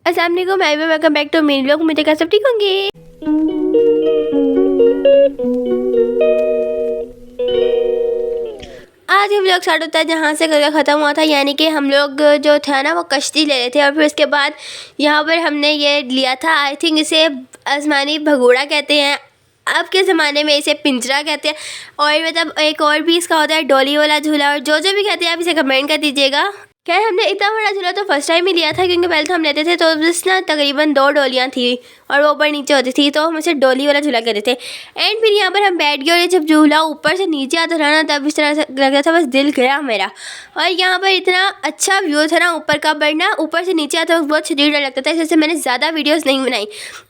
अस्सलाम वालेकुम, welcome back to मेरी व्लॉग। मुझे क्या सब ठीक होंगे। आज ये व्लॉग स्टार्ट होता है जहाँ से करके ख़त्म हुआ था, यानी कि हम लोग जो था ना वो कश्ती ले रहे थे और फिर उसके बाद यहाँ पर हमने ये लिया था, आई थिंक इसे आसमानी भगोड़ा कहते हैं, अब के ज़माने में इसे पिंजरा कहते हैं, और मतलब एक और भी इसका होता है डोली वाला झूला, और जो भी कहते हैं आप इसे कमेंट कर दीजिएगा। खैर हमने इतना बड़ा झूला तो फर्स्ट टाइम ही लिया था, क्योंकि पहले तो हम लेते थे तो बस ना तकरीबन 2 डोलियाँ थी और वो ऊपर नीचे होती थी, तो हम उसे डोली वाला झूला कहते थे। एंड फिर यहाँ पर हम बैठ गए और जब झूला ऊपर से नीचे आता था ना तब इस तरह से लग रहा था बस दिल गया मेरा। और यहाँ पर इतना अच्छा व्यू था ना ऊपर का, बट ना ऊपर से नीचे आता वक्त बहुत शरीर डर लगता था, इसलिए मैंने ज़्यादा वीडियोज़ नहीं बनाई।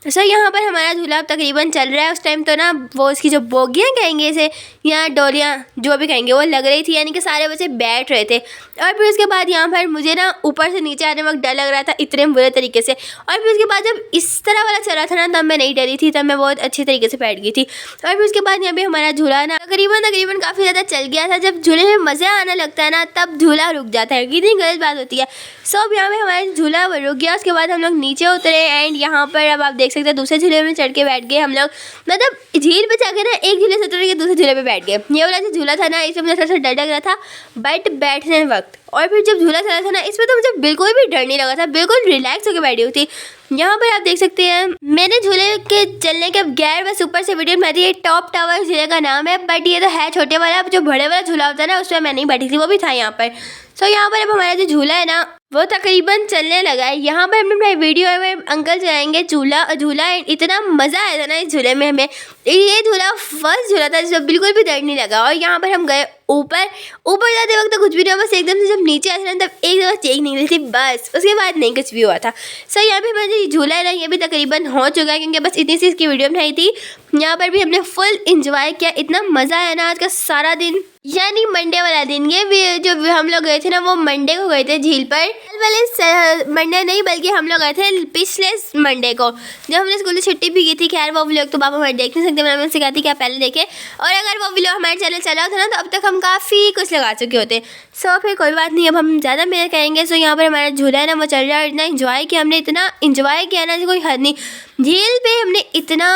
सो यहाँ पर हमारा झूला तकरीबन चल रहा है। उस टाइम तो ना वो इसकी जो बोगियाँ कहेंगे इसे या डोलियाँ जो भी कहेंगे वो लग रही थी, यानी कि सारे बच्चे बैठ रहे थे। और फिर उसके बाद यहाँ पर मुझे ना ऊपर से नीचे आने वक्त डर लग रहा था इतने बुरे तरीके से। और फिर उसके बाद जब इस तरह वाला चला था ना तब मैं नहीं डरी थी, तब मैं बहुत अच्छी तरीके से बैठ गई थी। और फिर उसके बाद यहाँ पे हमारा झूला ना तकरीबन काफ़ी ज़्यादा चल गया था। जब झूले में मज़ा आने लगता है ना तब झूला रुक जाता है, कितनी गलत बात होती है। सो अब यहाँ पे हमारा झूला रुक गया। उसके बाद हम लोग नीचे उतरे एंड यहाँ पर अब आप देख सकते हैं दूसरे झूले में चढ़ के बैठ गए हम लोग। मतलब झील पे जाके ना एक झूले से उतर के दूसरे झूले पे बैठ गए। ये वाला जो झूला था ना इसमें मुझे थोड़ा सा डर लग रहा था बट बैठने वक्त, और फिर जब झूला चला था ना इसमें तो मुझे बिल्कुल भी डर नहीं लगा था, बिल्कुल रिलैक्स होकर बैठी हुई थी। यहाँ पर आप देख सकते हैं मैंने झूले के चलने के बगैर बस ऊपर से वीडियो बनाई थी। ये टॉप टावर झूले का नाम है, बट ये तो है छोटे वाला, जो बड़े वाला झूला होता है ना उसमें मैं नहीं बैठी थी, वो भी था यहाँ पर। सो यहाँ पर अब हमारा जो झूला है ना वो तकरीबन चलने लगा है। यहाँ पर हमने अपने वीडियो में अंकल चलाएंगे झूला इतना मज़ा आया था ना इस झूले में हमें। ये झूला फर्स्ट झूला था जिसमें बिल्कुल भी डर नहीं लगा। और यहाँ पर हम गए ऊपर जाते वक्त तो कुछ भी नहीं हुआ, बस एकदम से जब नीचे आते ना तब एक दफ़ा चेक निकली थी, बस उसके बाद नहीं कुछ भी हुआ था। सो यहाँ पे हमारा झूला है ना ये भी तकरीबन हो चुका है, क्योंकि बस इतनी सी इसकी वीडियो बनाई थी। यहाँ पर भी हमने फुल इंजॉय किया, इतना मज़ा आया ना आज का सारा दिन, यानी मंडे वाला दिन। ये भी जो हम लोग गए थे ना वो मंडे को गए थे झील पर, कल वाले मंडे नहीं बल्कि हम लोग गए थे पिछले मंडे को, जब हमने स्कूल से छुट्टी भी की थी। खैर वो व्लॉग तो पापा हमारे देख नहीं सकते, मैंने उनसे कहा थी कि आप पहले देखें, और अगर वो व्लॉग हमारे चैनल चला होता ना तो अब तक हम काफ़ी कुछ लगा चुके होते। सो फिर कोई बात नहीं, अब हम ज़्यादा मेहनत करेंगे। सो यहाँ पर हमारा झूला है ना वो चल रहा है, इतना इंजॉय किया हमने, इतना इंजॉय किया ना कोई हद नहीं। झील पे हमने इतना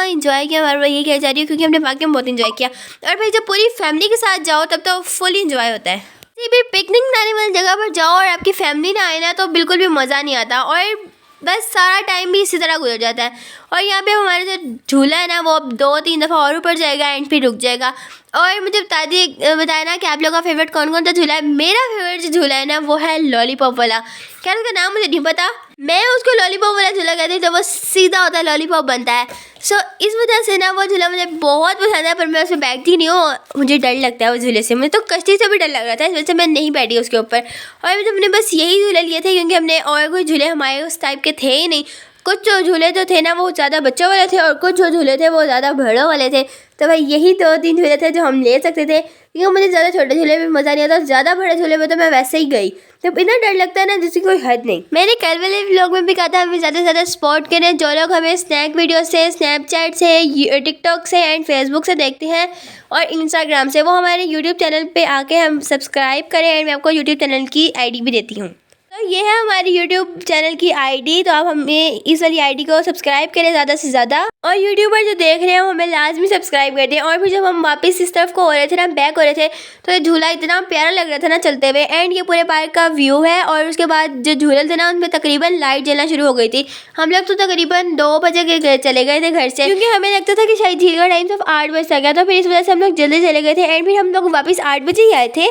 इंजॉय किया, बार बार ये कह जा रही हूँ क्योंकि हमने वाकई में बहुत इंजॉय किया। और फिर जब पूरी फैमिली के साथ जाओ तब तो फुल इंजॉय होता है। किसी भी पिकनिक मनाने वाली जगह पर जाओ और आपकी फैमिली ना आए ना तो बिल्कुल भी मज़ा नहीं आता, और बस सारा टाइम भी इसी तरह गुजर जाता है। और यहाँ पे हमारा जो झूला है ना वो अब 2-3 दफ़ा और ऊपर जाएगा एंड फिर रुक जाएगा। और मुझे बताया ना कि आप लोगों का फेवरेट कौन कौन सा झूला है। मेरा फेवरेट जो झूला है ना वो है लॉलीपॉप वाला। क्या उसका नाम मुझे नहीं पता, मैं उसको लॉलीपॉप वाला झूला कहती हूँ, तो वो सीधा होता है लॉलीपॉप बनता है। सो इस वजह से ना वो झूला मुझे बहुत पसंद है, पर मैं उसमें बैठती नहीं हूँ, मुझे डर लगता है उस झूले से। मुझे तो कश्ती से भी डर लग रहा था, इस वजह से मैं नहीं बैठी उसके ऊपर। और हमने बस यही झूले लिए थे, क्योंकि हमने और कोई झूले हमारे उस टाइप के थे ही नहीं। कुछ जो झूले जो थे ना वो ज़्यादा बच्चों वाले थे और कुछ जो झूले थे वो ज़्यादा बड़ों वाले थे। तो भाई यही 2-3 झूले थे जो हम ले सकते थे, क्योंकि मुझे ज़्यादा छोटे झूले में मज़ा नहीं आता, ज़्यादा बड़े झूले में तो मैं वैसे ही गई, तो इतना डर लगता है ना जिसकी कोई हद नहीं। मैंने कल वाले व्लॉग में भी कहा था हमें ज़्यादा से ज़्यादा सपोर्ट करें। जो लोग हमें स्नैक वीडियो से, स्नैपचैट से, टिकटॉक से एंड फेसबुक से देखते हैं और इंस्टाग्राम से, वो हमारे यूट्यूब चैनल पर आके हम सब्सक्राइब करें। एंड मैं आपको यूट्यूब चैनल की ID भी देती हूँ। तो ये है हमारी यूट्यूब चैनल की ID, तो आप हमें इस वाली ID को सब्सक्राइब करें ज़्यादा से ज़्यादा, और यूट्यूबर जो देख रहे हैं वो हमें लाजमी सब्सक्राइब कर दें। और फिर जब हम वापस इस तरफ को हो रहे थे ना, बैक हो रहे थे, तो ये झूला इतना प्यारा लग रहा था ना चलते हुए। एंड ये पूरे पार्क का व्यू है। और उसके बाद जो झूले थे ना उनमें तकरीबन लाइट जलना शुरू हो गई थी। हम लोग तो तकरीबन 2 बजे के चले गए थे घर से, क्योंकि हमें लगता था कि शायद झील का टाइम सिर्फ 8 बजे तक है, तो फिर इस वजह से हम लोग जल्दी चले गए थे। एंड फिर हम लोग वापस 8 बजे ही आए थे,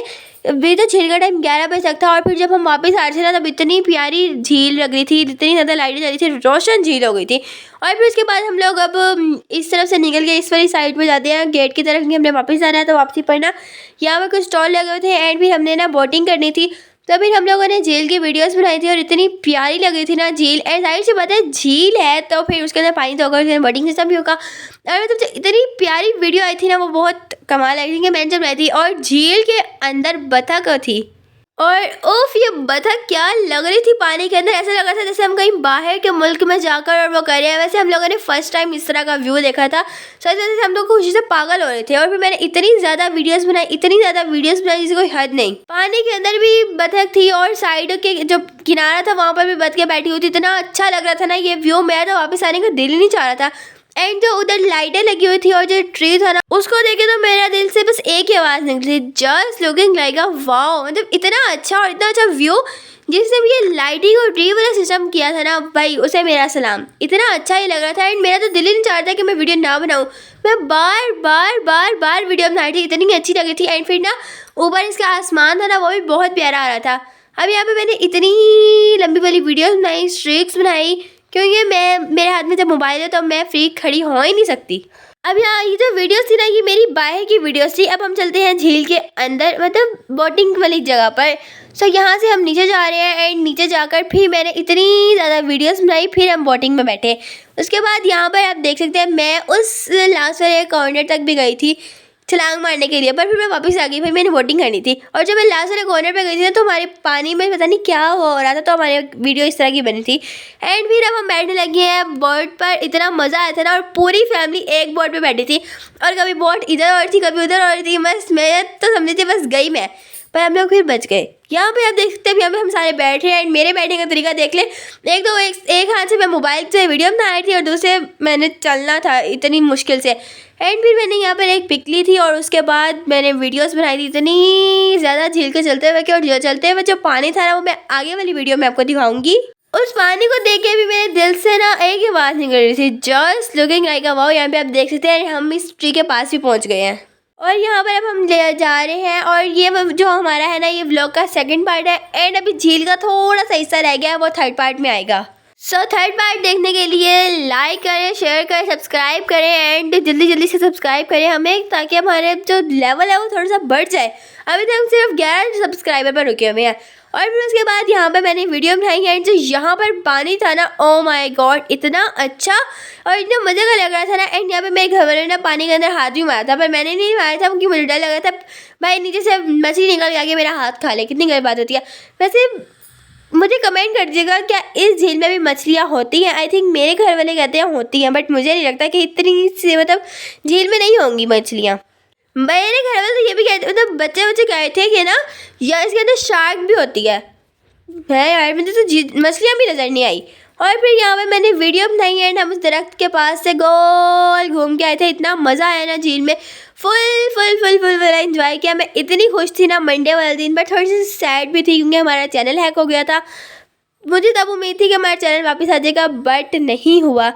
अभी तो झील का टाइम 11 बजे तक था। और फिर जब हम वापस आ रहे थे ना तब इतनी प्यारी झील लग रही थी, इतनी ज़्यादा लाइटें जल रही थी, रोशन झील हो गई थी। और फिर उसके बाद हम लोग अब इस तरफ से निकल के इस वाली साइड पे जाते हैं गेट की तरफ, कि हमने वापस आना है। तो वापसी पर ना यहाँ पर कुछ स्टॉल लगे हुए थे एंड फिर हमने ना बोटिंग करनी थी, तो फिर हम लोगों ने झील की वीडियोस बनाई थी और इतनी प्यारी लग रही थी ना झील। एंड जाहिर सी बात है झील है तो फिर उसके अंदर पानी तो होगा, उसके अंदर बोटिंग सिस्टम भी होगा। और मतलब जो इतनी प्यारी वीडियो आई थी ना वो बहुत कमाल लगी थी कि मैंने जब बनाई थी। और झील के अंदर बतख थी और उफ, ये बतख क्या लग रही थी पानी के अंदर, ऐसा लग रहा था जैसे हम कहीं बाहर के मुल्क में जाकर और वो कर रहे हैं। वैसे हम लोगों ने फर्स्ट टाइम इस तरह का व्यू देखा था, सच वजह से हम लोग खुशी से पागल हो रहे थे। और फिर मैंने इतनी ज़्यादा वीडियोस बनाई जिसकी कोई हद नहीं। पानी के अंदर भी बतख थी और साइड के जो किनारा था वहाँ पर भी बतखें बैठी हुई थी। इतना अच्छा लग रहा था ना ये व्यू, मेरा तो वापस आने का दिल ही नहीं चाह रहा था। एंड जो उधर लाइटें लगी हुई थी और जो ट्री था ना, उसको देखे तो मेरा दिल से बस एक ही आवाज़ निकली, just looking like a wow. मतलब इतना अच्छा और इतना अच्छा व्यू, जिसने भी ये लाइटिंग और ट्री वाला सिस्टम किया था ना भाई, उसे मेरा सलाम। इतना अच्छा ही लग रहा था एंड मेरा तो दिल ही नहीं चाहता कि मैं वीडियो ना बनाऊँ। मैं बार बार बार बार वीडियो बनाई थी, इतनी अच्छी लगी थी। एंड फिर ना ऊपर इसका आसमान था ना, वो भी बहुत प्यारा आ रहा था। अब यहाँ पे मैंने इतनी लंबी वाली वीडियोस बनाई, स्ट्रिक्स बनाई, क्योंकि मेरे हाथ में जब मोबाइल है तो मैं फ्री खड़ी हो ही नहीं सकती। अब यहाँ ये जो वीडियोस थी ना, ये मेरी बाहर की वीडियोस थी। अब हम चलते हैं झील के अंदर, मतलब बोटिंग वाली जगह पर। सो यहाँ से हम नीचे जा रहे हैं एंड नीचे जाकर फिर मैंने इतनी ज़्यादा वीडियोस बनाई, फिर हम बोटिंग में बैठे। उसके बाद यहाँ पर आप देख सकते हैं मैं उस लास्ट वाले कॉर्नर तक भी गई थी छलांग मारने के लिए, पर फिर मैं वापस आ गई। फिर मैंने बोटिंग करनी थी और जब मैं लास्ट वाले कॉर्नर पे गई थी ना, तो हमारे पानी में पता नहीं क्या हो रहा था, तो हमारी वीडियो इस तरह की बनी थी। एंड फिर अब हम बैठने लगे हैं बोट पर। इतना मज़ा आया था ना, और पूरी फैमिली एक बोट पे बैठी थी और कभी बोट इधर और थी कभी उधर और थी। बस मैं तो समझी थी बस गई मैं, पर हम लोग फिर बच गए। यहाँ पे आप देख सकते हैं, यहाँ पे हम सारे बैठे हैं एंड मेरे बैठने का तरीका देख ले। एक हाथ से मैं मोबाइल से वीडियो बना रही थी और दूसरे मैंने चलना था इतनी मुश्किल से। एंड फिर मैंने यहाँ पर एक पिक ली थी और उसके बाद मैंने वीडियोस बनाई थी इतनी ज़्यादा झील के चलते हुए कि, और चलते हुए जो पानी था ना, वो मैं आगे वाली वीडियो में आपको दिखाऊंगी। उस पानी को देख के भी मेरे दिल से ना एक ही आवाज़ निकल रही थी, just looking like a wow. यहाँ पे आप देख सकते हैं हम इस ट्री के पास भी पहुँच गए हैं और यहाँ पर अब हम ले जा रहे हैं। और ये जो हमारा है ना, ये व्लॉग का सेकंड पार्ट है एंड अभी झील का थोड़ा सा हिस्सा रह गया है, वो थर्ड पार्ट में आएगा। सो थर्ड पार्ट देखने के लिए लाइक करें, शेयर करें, सब्सक्राइब करें एंड जल्दी से सब्सक्राइब करें हमें, ताकि हमारे जो लेवल है वो थोड़ा सा बढ़ जाए। अभी तक हम सिर्फ 11 सब्सक्राइबर पर रुके हुए हैं। और फिर उसके बाद यहाँ पर मैंने वीडियो बनाई है, जो यहाँ पर पानी था ना, ओ माय गॉड, इतना अच्छा और इतना मज़े का लग रहा था ना। एंड यहाँ पे मेरे घर वाले ने पानी के अंदर हाथ भी मारा था, पर मैंने नहीं मारा था क्योंकि मुझे डर लग रहा था भाई नीचे से मछली निकल के आके मेरा हाथ खा ले, कितनी गलत बात होती है। वैसे मुझे कमेंट कर दीजिएगा क्या इस झील में भी मछलियाँ होती हैं। आई थिंक मेरे घर वाले कहते हैं होती हैं, बट मुझे नहीं लगता कि इतनी सी मतलब झील में नहीं होंगी मछलियाँ। मेरे घर वाले तो ये भी कहते, मतलब बच्चे कहे थे कि ना या इसके अंदर शार्क भी होती है यार, मुझे तो मछलियाँ भी नज़र नहीं आई। और फिर यहाँ पे मैंने वीडियो बनाई एंड हम उस दरख्त के पास से गोल घूम के आए थे। इतना मज़ा आया ना झील में, फुल एंजॉय किया। मैं इतनी खुश थी ना मंडे वाले दिन, बट थोड़ी सी सैड भी थी क्योंकि हमारा चैनल हैक हो गया था। मुझे तब उम्मीद थी कि हमारा चैनल वापस आ जाएगा, बट नहीं हुआ।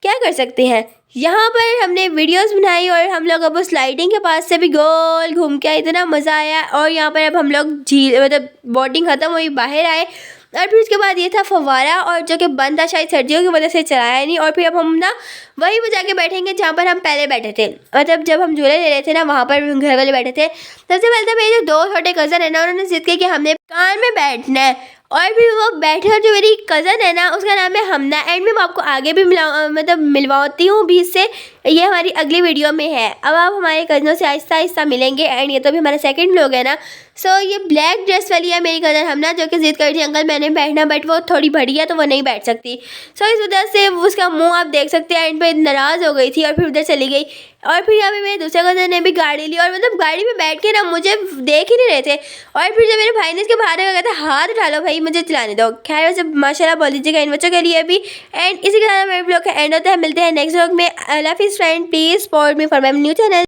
क्या कर सकते हैं। यहाँ पर हमने वीडियोस बनाई और हम लोग अब उस लाइटिंग के पास से भी गोल घूम के आए, इतना मज़ा आया। और यहाँ पर अब हम लोग झील मतलब बोटिंग ख़त्म हुई, बाहर आए और फिर उसके बाद ये था फव्वारा, और जो कि बंद था शायद सर्दियों की वजह से चलाया नहीं। और फिर अब हम ना वहीं पर जाके बैठेंगे जहाँ पर हम पहले बैठे थे, मतलब जब हम झूले ले रहे थे ना, वहाँ पर घर वाले बैठे थे। सबसे पहले तो मेरे जो 2 छोटे कज़न है ना, उन्होंने जिद किया कि हमने कान में बैठना है। और फिर वो बैठे, और जो मेरी कज़न है ना उसका नाम है हमना। एंड मैं आपको आगे भी मिलवाती हूँ भी इससे, ये हमारी अगली वीडियो में है। अब आप हमारे कज़नों से आहिस्ता आहिस्ता मिलेंगे। एंड ये तो भी हमारा सेकंड व्लॉग है ना। सो ये ब्लैक ड्रेस वाली है मेरी कज़न हमना, जो कि जिद कर रही थी अंकल मैंने बैठना, बट वो थोड़ी बड़ी है तो वो नहीं बैठ सकती। सो इस वजह से उसका मुँह आप देख सकते हैं, एंड पे नाराज़ हो गई थी और फिर उधर चली गई। और फिर यहाँ पे मेरे दूसरे कज़न ने भी गाड़ी ली और मतलब गाड़ी में बैठ के ना मुझे देख ही नहीं रहे थे। और फिर जब मेरे भाई ने इसके बाहर कहता हाथ उठा लो भाई मुझे चलाने दो। खैर वैसे माशाल्लाह बोल दीजिएगा इन बच्चों के लिए भी। एंड इसी के साथ मेरे ब्लॉग का एंड होता है। मिलते हैं नेक्स्ट ब्लॉग में। अल्लाह हाफिज़ friend, please support me for my new channel.